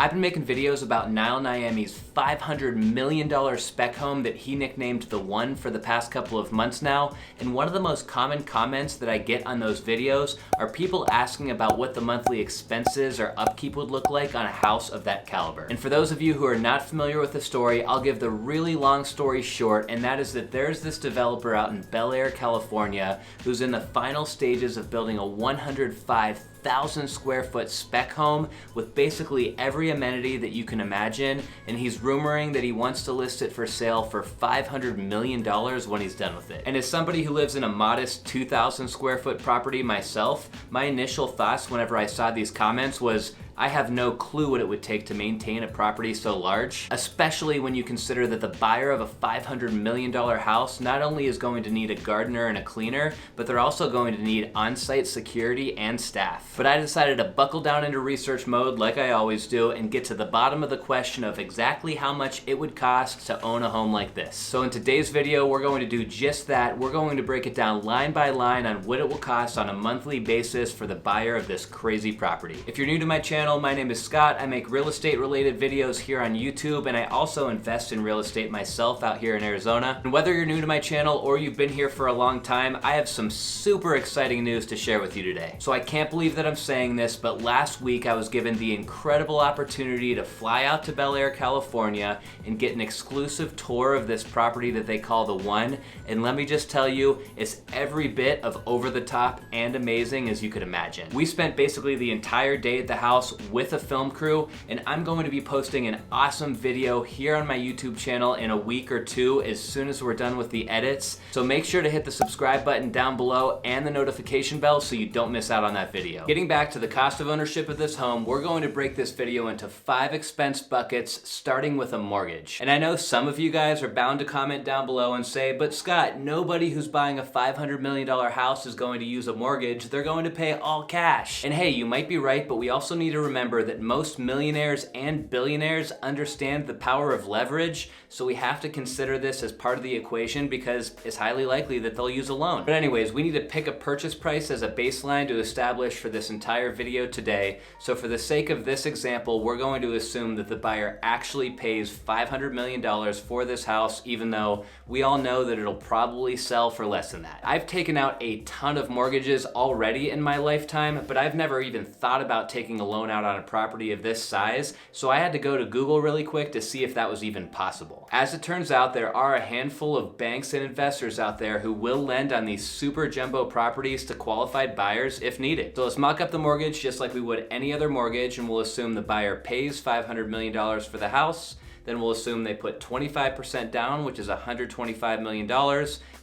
I've been making videos about Nile Niami's $500 million spec home that he nicknamed The One for the past couple of months now, and one of the most common comments that I get on those videos are people asking about what the monthly expenses or upkeep would look like on a house of that caliber. And for those of you who are not familiar with the story, I'll give the really long story short, and that is that there's this developer out in Bel Air, California, who's in the final stages of building a 105,000 square foot spec home with basically every amenity that you can imagine, and he's rumoring that he wants to list it for sale for $500 million when he's done with it. And as somebody who lives in a modest 2,000 square foot property myself, my initial thoughts whenever I saw these comments was, I have no clue what it would take to maintain a property so large, especially when you consider that the buyer of a $500 million house not only is going to need a gardener and a cleaner, but they're also going to need on-site security and staff. But I decided to buckle down into research mode like I always do and get to the bottom of the question of exactly how much it would cost to own a home like this. So in today's video, we're going to do just that. We're going to break it down line by line on what it will cost on a monthly basis for the buyer of this crazy property. If you're new to my channel, my name is Scott. I make real estate related videos here on YouTube, and I also invest in real estate myself out here in Arizona. And whether you're new to my channel or you've been here for a long time, I have some super exciting news to share with you today. So I can't believe that I'm saying this, but last week I was given the incredible opportunity to fly out to Bel Air, California and get an exclusive tour of this property that they call The One. And let me just tell you, it's every bit of over the top and amazing as you could imagine. We spent basically the entire day at the house with a film crew, and I'm going to be posting an awesome video here on my YouTube channel in a week or two as soon as we're done with the edits. So make sure to hit the subscribe button down below and the notification bell so you don't miss out on that video. Getting back to the cost of ownership of this home, we're going to break this video into 5 expense buckets, starting with a mortgage. And I know some of you guys are bound to comment down below and say, but Scott, nobody who's buying a $500 million house is going to use a mortgage. They're going to pay all cash. And hey, you might be right, but we also need to remember that most millionaires and billionaires understand the power of leverage, so we have to consider this as part of the equation because it's highly likely that they'll use a loan. But anyways, we need to pick a purchase price as a baseline to establish for this entire video today. So for the sake of this example, we're going to assume that the buyer actually pays $500 million for this house, even though we all know that it'll probably sell for less than that. I've taken out a ton of mortgages already in my lifetime, but I've never even thought about taking a loan out on a property of this size, so I had to go to Google really quick to see if that was even possible. As it turns out, there are a handful of banks and investors out there who will lend on these super jumbo properties to qualified buyers if needed. So let's mock up the mortgage just like we would any other mortgage, and we'll assume the buyer pays $500 million for the house. Then we'll assume they put 25% down, which is $125 million.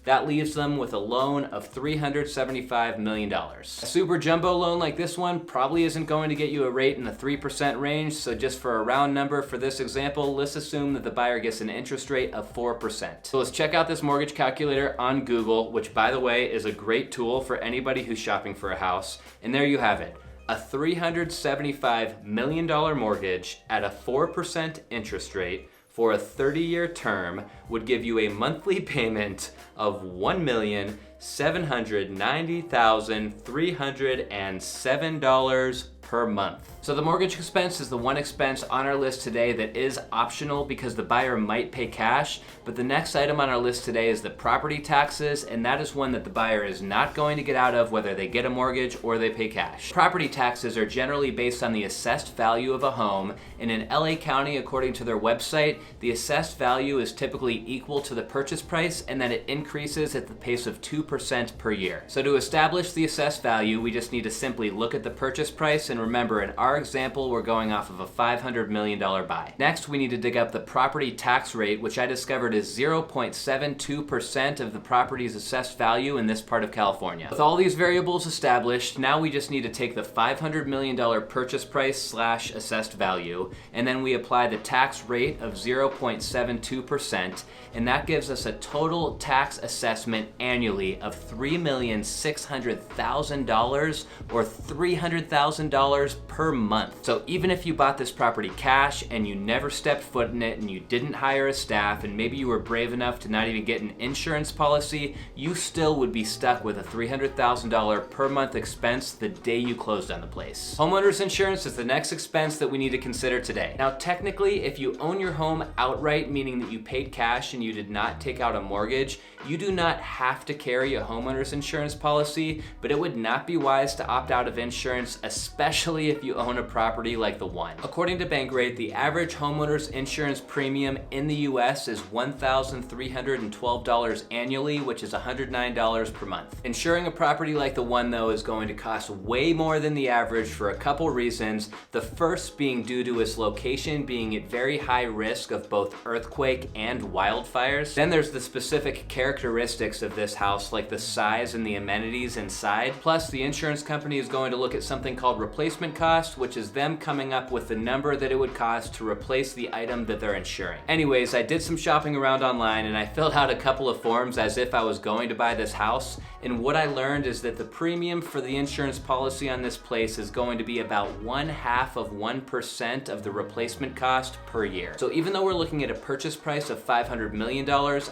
That leaves them with a loan of $375 million. A super jumbo loan like this one probably isn't going to get you a rate in the 3% range, so just for a round number for this example, let's assume that the buyer gets an interest rate of 4%. So let's check out this mortgage calculator on Google, which by the way is a great tool for anybody who's shopping for a house. And there you have it. A $375 million mortgage at a 4% interest rate for a 30-year term would give you a monthly payment of $1,790,307 per month. So the mortgage expense is the one expense on our list today that is optional because the buyer might pay cash, but the next item on our list today is the property taxes, and that is one that the buyer is not going to get out of whether they get a mortgage or they pay cash. Property taxes are generally based on the assessed value of a home, and in LA County, according to their website, the assessed value is typically equal to the purchase price, and then it increases at the pace of 2% per year. So to establish the assessed value, we just need to simply look at the purchase price, and remember, in our example, we're going off of a $500 million buy. Next, we need to dig up the property tax rate, which I discovered is 0.72% of the property's assessed value in this part of California. With all these variables established, now we just need to take the $500 million purchase price / assessed value, and then we apply the tax rate of 0.72%, and that gives us a total tax assessment annually of $3,600,000 or $300,000 $600 per month. So even if you bought this property cash and you never stepped foot in it and you didn't hire a staff and maybe you were brave enough to not even get an insurance policy, you still would be stuck with a $300,000 per month expense the day you closed on the place. Homeowners insurance is the next expense that we need to consider today. Now, technically, if you own your home outright, meaning that you paid cash and you did not take out a mortgage, you do not have to carry a homeowner's insurance policy, but it would not be wise to opt out of insurance, especially if you own a property like the one. According to Bankrate, the average homeowner's insurance premium in the US is $1,312 annually, which is $109 per month. Insuring a property like the one, though, is going to cost way more than the average for a couple reasons. The first being due to its location being at very high risk of both earthquake and wildfires. Then there's the specific characteristics of this house, like the size and the amenities inside. Plus, the insurance company is going to look at something called replacement cost, which is them coming up with the number that it would cost to replace the item that they're insuring. Anyways, I did some shopping around online and I filled out a couple of forms as if I was going to buy this house. And what I learned is that the premium for the insurance policy on this place is going to be about 0.5% of the replacement cost per year. So even though we're looking at a purchase price of $500 million,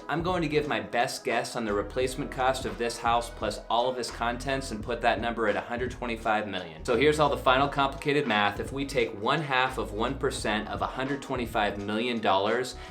I'm going to give my best guess on the replacement cost of this house plus all of its contents and put that number at $125 million. So here's all the final complicated math. If we take 0.5% of $125 million,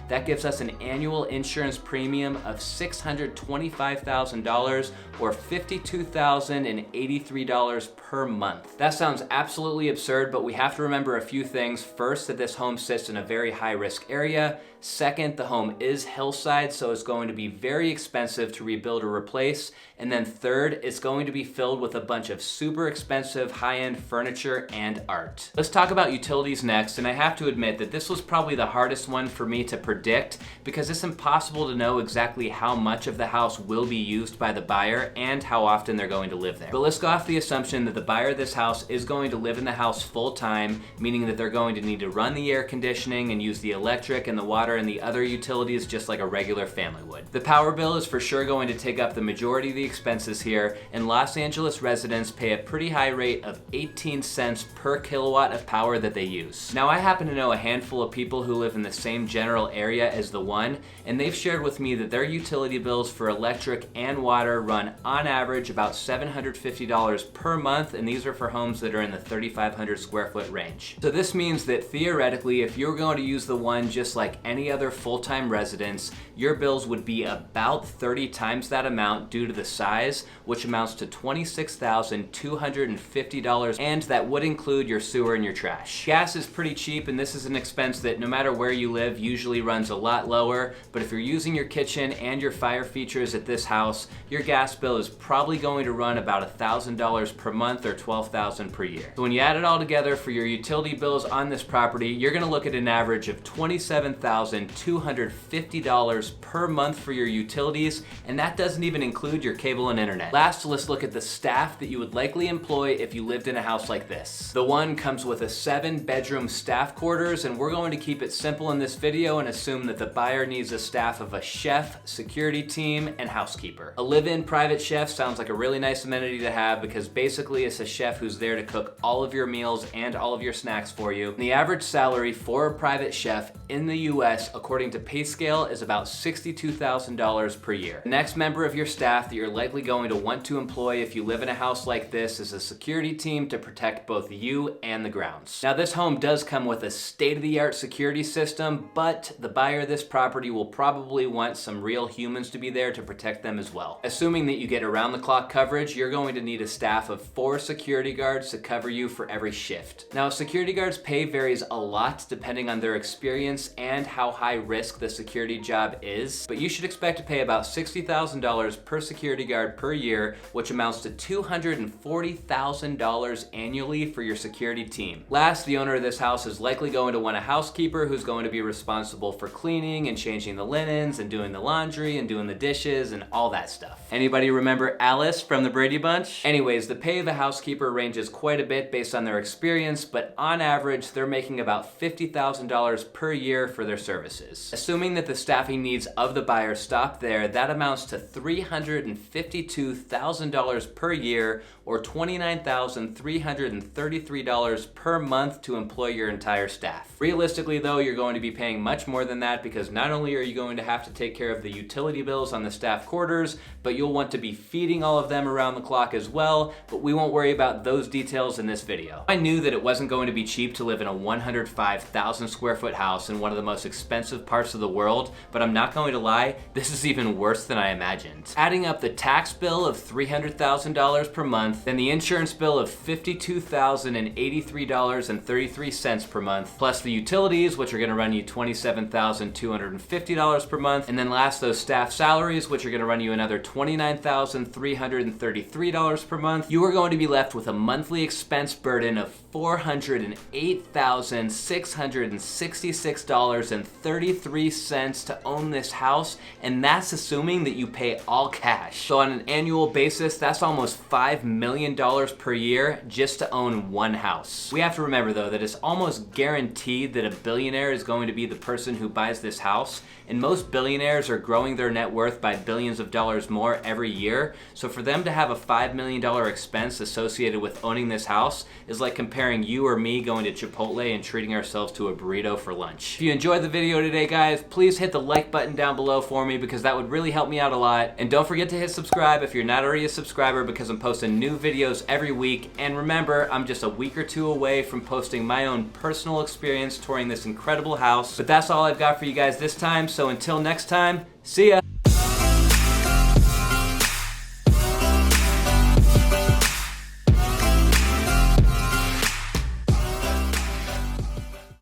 that gives us an annual insurance premium of $625,000 or $52,083 per month. That sounds absolutely absurd, but we have to remember a few things. First, that this home sits in a very high-risk area. Second, the home is hillside, so it's going to be very expensive to rebuild or replace. And then third, it's going to be filled with a bunch of super expensive high-end furniture and art. Let's talk about utilities next, and I have to admit that this was probably the hardest one for me to predict because it's impossible to know exactly how much of the house will be used by the buyer and how often they're going to live there. But let's go off the assumption that the buyer of this house is going to live in the house full time, meaning that they're going to need to run the air conditioning and use the electric and the water and the other utilities just like a regular family would. The power bill is for sure going to take up the majority of the expenses here, and Los Angeles residents pay a pretty high rate of 18 cents per kilowatt of power that they use. Now, I happen to know a handful of people who live in the same general area as the one, and they've shared with me that their utility bills for electric and water run on average about $750 per month, and these are for homes that are in the 3,500 square foot range. So this means that theoretically, if you're going to use the one just like any other full-time residence, your bills would be about 30 times that amount due to the size, which amounts to $26,250, and that would include your sewer and your trash. Gas is pretty cheap, and this is an expense that no matter where you live usually runs a lot lower, but if you're using your kitchen and your fire features at this house, your gas bill is probably going to run about $1,000 per month or $12,000 per year. So when you add it all together for your utility bills on this property, you're gonna look at an average of $27,250 per month for your utilities, and that doesn't even include your cable and internet. Last, let's look at the staff that you would likely employ if you lived in a house like this. The one comes with a 7-bedroom staff quarters, and we're going to keep it simple in this video and assume that the buyer needs a staff of a chef, security team, and housekeeper. A live-in private chef sounds like a really nice amenity to have because basically it's a chef who's there to cook all of your meals and all of your snacks for you. And the average salary for a private chef in the US, according to PayScale, is about $62,000 per year. The next member of your staff that you're likely going to want to employ if you live in a house like this is a security team to protect both you and the grounds. Now, this home does come with a state-of-the-art security system, but the buyer of this property will probably want some real humans to be there to protect them as well. Assuming that you get around-the-clock coverage, you're going to need a staff of 4 security guards to cover you for every shift. Now, security guards' pay varies a lot depending on their experience and how high risk the security job is, but you should expect to pay about $60,000 per security guard per year, which amounts to $240,000 annually for your security team. Last, the owner of this house is likely going to want a housekeeper who's going to be responsible for cleaning and changing the linens and doing the laundry and doing the dishes and all that stuff. Anybody remember Alice from the Brady Bunch? Anyways, the pay of a housekeeper ranges quite a bit based on their experience, but on average, they're making about $50,000 per year for their services. Assuming that the staffing needs of the buyer stop there, that amounts to $352,000 per year or $29,300 $1,233 per month to employ your entire staff. Realistically though, you're going to be paying much more than that because not only are you going to have to take care of the utility bills on the staff quarters, but you'll want to be feeding all of them around the clock as well, but we won't worry about those details in this video. I knew that it wasn't going to be cheap to live in a 105,000 square foot house in one of the most expensive parts of the world, but I'm not going to lie, this is even worse than I imagined. Adding up the tax bill of $300,000 per month, then the insurance bill of $52,083.33 per month, plus the utilities, which are gonna run you $27,250 per month, and then last those staff salaries, which are gonna run you another $29,333 per month, you are going to be left with a monthly expense burden of $408,666.33 to own this house, and that's assuming that you pay all cash. So on an annual basis, that's almost $5 million per year just to own one house. We have to remember though that it's almost guaranteed that a billionaire is going to be the person who buys this house, and most billionaires are growing their net worth by billions of dollars more every year, so for them to have a $5 million expense associated with owning this house is like comparing you or me going to Chipotle and treating ourselves to a burrito for lunch. If you enjoyed the video today, guys, please hit the like button down below for me because that would really help me out a lot, and don't forget to hit subscribe if you're not already a subscriber because I'm posting new videos every week, and remember, I'm just a week or two away from posting my own personal experience touring this incredible house. But that's all I've got for you guys this time, so until next time, see ya!